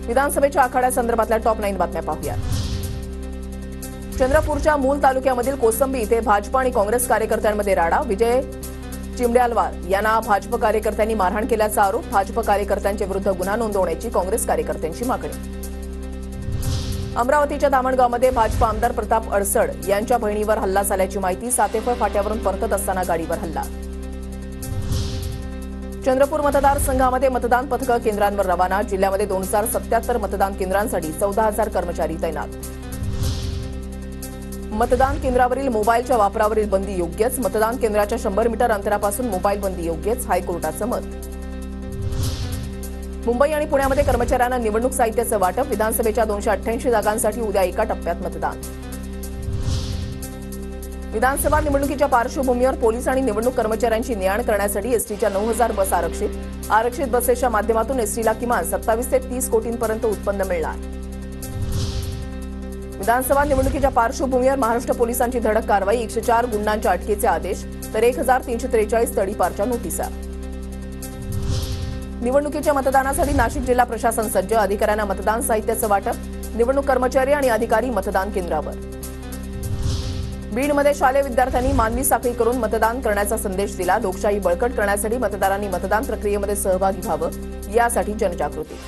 विधानसभेच्या आखाड्यासंदर्भातल्या टॉप 9 बातम्या पाहूया। चंद्रपूरच्या मूल तालुक्यामधील कोसंबी इथे भाजप आणि काँग्रेस कार्यकर्त्यांमध्ये राडा। विजय चिमड्यालवार यांना भाजप कार्यकर्त्यांनी मारहाण केल्याचा आरोप। भाजप कार्यकर्त्यांच्या विरुद्ध गुन्हा नोंदवण्याची काँग्रेस कार्यकर्त्यांची मागणी। अमरावतीच्या दामणगावमध्ये भाजप आमदार प्रताप अडसड यांच्या बहिणीवर हल्ला झाल्याची माहिती। सातेफळ फाट्यावरून परतत असताना गाडीवर हल्ला। चंद्रपूर मतदारसंघामध्ये मतदान पथकं केंद्रांवर रवाना। जिल्ह्यामध्ये 2077 मतदान केंद्रांसाठी 14,000 कर्मचारी तैनात। मतदान केंद्रावरील मोबाईलच्या वापरावरील बंदी योग्यच। मतदान केंद्राच्या 100 मीटर अंतरापासून मोबाईल बंदी योग्यच, हायकोर्टाचं मत। मुंबई आणि पुण्यामध्ये कर्मचाऱ्यांना निवडणूक साहित्याचं वाटप। विधानसभेच्या 288 जागांसाठी उद्या एका टप्प्यात मतदान। विधानसभा निवडणुकीच्या पार्श्वभूमीवर पोलीस आणि निवडणूक कर्मचाऱ्यांची ने-आण करण्यासाठी एसटीच्या 9,000 बस आरक्षित। आरक्षित बसेसच्या माध्यमातून एसटीला किमान 27 ते 30 कोटींपर्यंत उत्पन्न मिळणार। विधानसभा निवडणुकीच्या पार्श्वभूमीवर महाराष्ट्र पोलिसांची धडक कारवाई। 104 गुंडांच्या अटकेचे आदेश तर 1343 तडीपारच्या नोटिसा। निवडणुकीच्या मतदानासाठी नाशिक जिल्हा प्रशासन सज्ज। अधिकाऱ्यांना मतदान साहित्याचं वाटप। निवडणूक कर्मचारी आणि अधिकारी मतदान केंद्रावर। बीडमध्ये शालेय विद्यार्थ्यांनी मानवी साखळी करून मतदान करण्याचा संदेश दिला। लोकशाही बळकट करण्यासाठी मतदारांनी मतदान प्रक्रियेमध्ये सहभागी व्हावं, यासाठी जनजागृती।